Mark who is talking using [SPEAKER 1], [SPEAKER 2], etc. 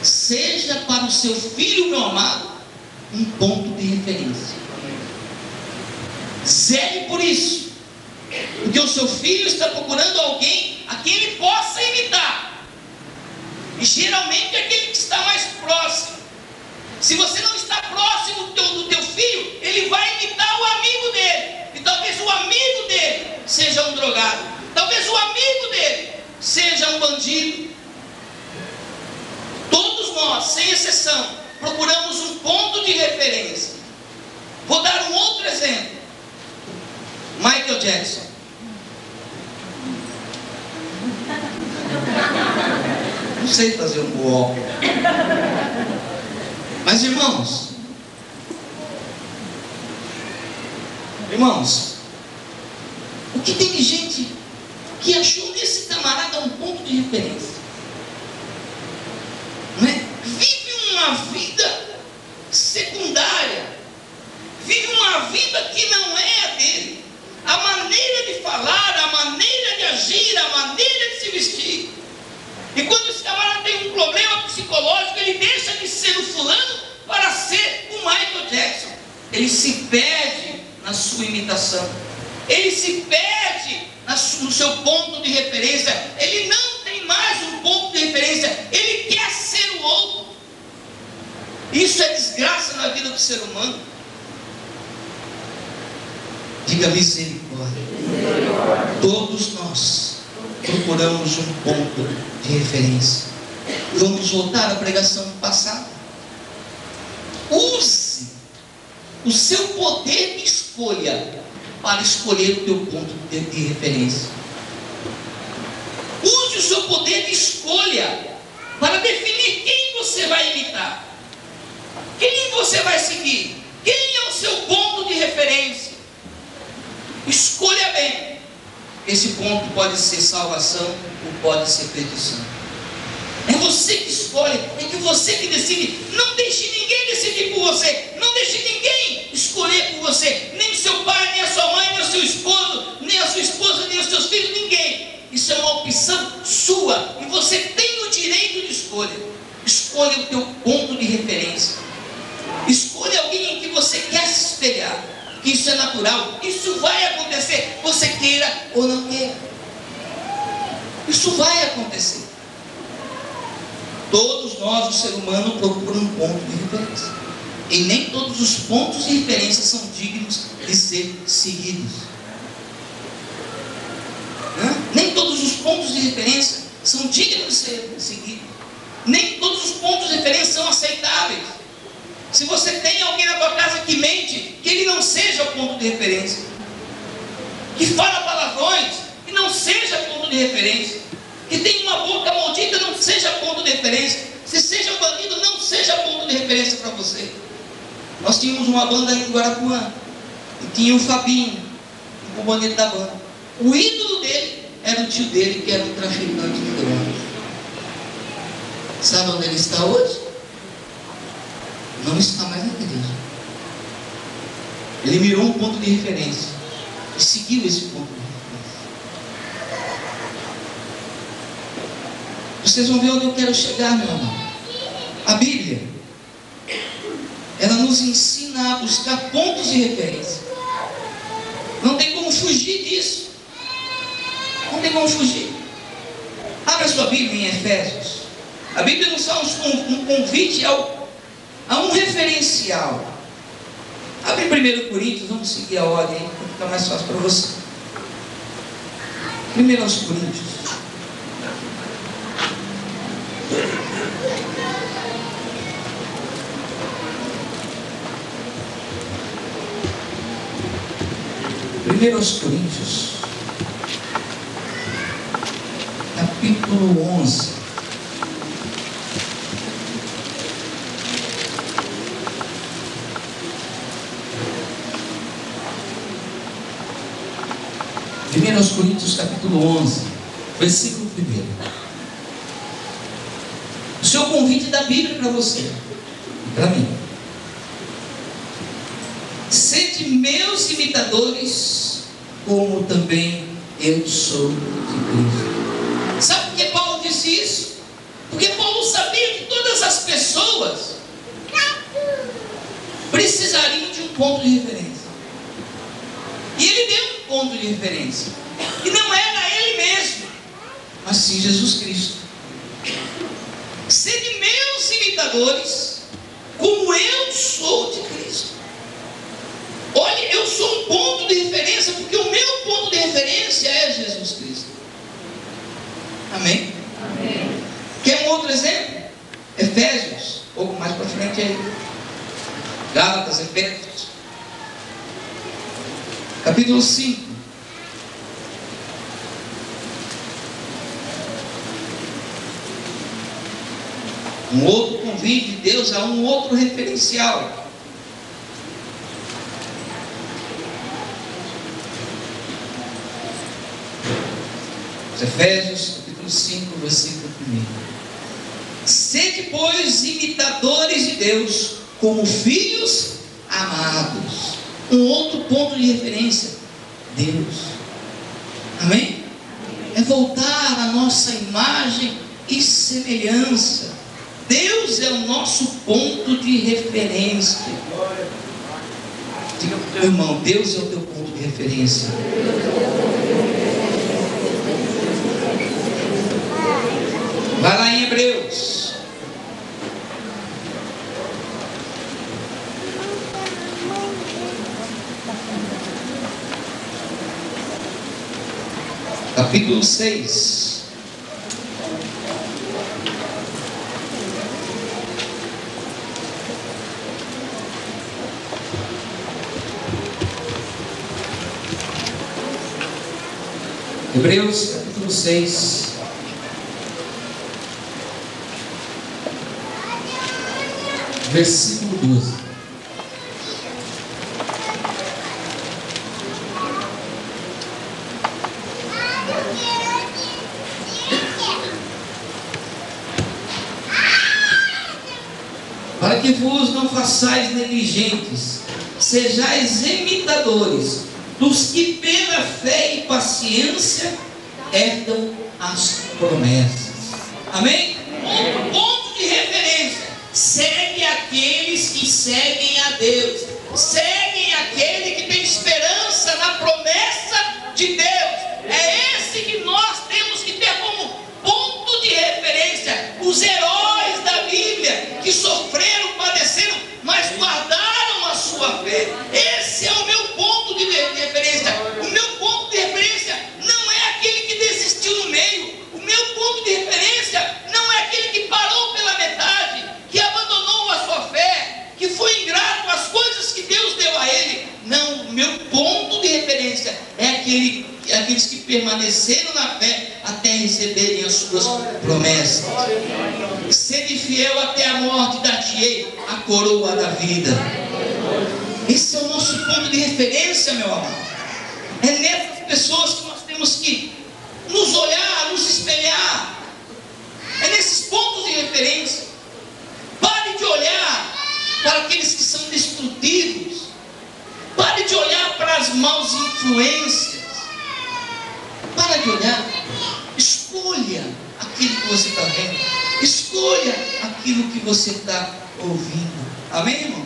[SPEAKER 1] Seja para o seu filho, meu amado, um ponto de referência. Zele por isso, porque o seu filho está procurando alguém a quem ele possa imitar, e geralmente é aquele que está mais próximo. Se você não está próximo do teu filho, ele vai imitar o amigo dele, e talvez o amigo dele seja um drogado, talvez o amigo dele seja um bandido. Todos nós, sem exceção, procuramos um ponto de referência. Vou dar um outro exemplo. Michael Jackson. Não sei fazer um walk. Mas irmãos, o que tem de gente que achou nesse camarada um ponto de referência? Não é? Vive uma vida secundária, vive uma vida que não é a dele, a maneira de falar, a maneira de agir, a maneira de se vestir. E quando esse camarada tem um problema psicológico, ele deixa de ser o fulano para ser o Michael Jackson. Ele se perde na sua imitação, ele se perde no seu ponto de referência. Ele não tem mais um ponto de referência, ele quer ser o outro. Isso é desgraça na vida do ser humano. Diga misericórdia. Todos nós procuramos um ponto de referência. Vamos voltar à pregação passada. Use o seu poder de escolha para escolher o teu ponto de referência. Use o seu poder de escolha para definir quem você vai imitar, quem você vai seguir, quem é o seu ponto de referência. Escolha bem. Esse ponto pode ser salvação ou pode ser perdição. É você que escolhe, é que você que decide. Não deixe ninguém decidir por você, não deixe ninguém escolher por você, nem o seu pai, nem a sua mãe, nem o seu esposo, nem a sua esposa, nem os seus filhos, ninguém. Isso é uma opção sua, e você tem o direito de escolha. Escolha o teu ponto de referência. Escolha alguém em que você quer se espelhar. Isso é natural, isso vai acontecer, você queira ou não queira. Isso vai acontecer. Todos nós, o ser humano, procura um ponto de referência, e nem todos os pontos de referência são dignos de ser seguidos. Nem todos os pontos de referência são dignos de ser seguidos. Nem todos os pontos de referência são aceitáveis. Se você tem alguém na tua casa que mente, que ele não seja o ponto de referência. Que fala palavrões, que não seja ponto de referência. Que tem uma boca maldita, não seja ponto de referência. Se seja um bandido, não seja ponto de referência para você. Nós tínhamos uma banda em Guarapuã, e tinha o Fabinho, o comandante da banda. O ídolo dele era o tio dele, que era um traficante de drogas. Sabe onde ele está hoje? Não está mais na igreja. Ele mirou um ponto de referência e seguiu esse ponto de referência. Vocês vão ver onde eu quero chegar, meu irmão. A Bíblia, ela nos ensina a buscar pontos de referência. Não tem como fugir disso. Não tem como fugir. Abra sua Bíblia em Efésios. A Bíblia nos faz um convite a um referencial. Abre 1 Coríntios, vamos seguir a ordem aí, para ficar mais fácil para você. 1 Coríntios. Capítulo 11. Coríntios capítulo 11, versículo 1. O seu convite da Bíblia para você, para mim. Sede meus imitadores, como também eu sou de Cristo. Sabe por que Paulo disse isso? Porque Paulo sabia que todas as pessoas precisariam de um ponto de referência. E ele deu um ponto de referência. E não era ele mesmo, mas sim Jesus Cristo. Sede meus imitadores, como eu sou de Cristo. Olha, eu sou um ponto de referência, porque o meu ponto de referência é Jesus Cristo. Amém? Amém. Quer um outro exemplo? Efésios, um pouco mais para frente aí. Gálatas, Efésios, capítulo 5. Um outro convite de Deus a um outro referencial. Efésios capítulo 5, versículo 1. Sede, pois, imitadores de Deus, como filhos amados. Um outro ponto de referência: Deus. Amém? É voltar à nossa imagem e semelhança. Deus é o nosso ponto de referência. Diga para o teu irmão: Deus é o teu ponto de referência. Vai lá em Hebreus. Capítulo 6. Hebreus capítulo 6. Versículo 12. Para que vos não façais negligentes, sejais imitadores dos que pela fé e paciência herdam as promessas. Amém? Outro ponto de referência: segue aqueles que seguem a Deus, seguem aquele que tem esperança na promessa de Deus. É esse que nós temos que ter como ponto de referência. Os heróis da Bíblia que sofreram, padeceram, mas guardaram a sua fé. Esse é o meu ponto de referência. O meu ponto de referência não é aquele que desistiu no meio. O meu ponto de referência não é aquele que parou pela metade, que abandonou a sua fé, que foi ingrato às coisas que Deus deu a ele. Não, o meu ponto de referência é aqueles que permaneceram na fé até receberem as suas promessas. Sede fiel até a morte, dar-te-ei a coroa da vida. Esse é o nosso ponto de referência, meu amado. É nessas pessoas que nós temos que nos olhar, nos espelhar. É nesses pontos de referência. Pare de olhar para aqueles que são destrutivos. Pare de olhar para as maus influências. Para de olhar. Escolha aquilo que você está vendo. Escolha aquilo que você está ouvindo. Amém, irmão?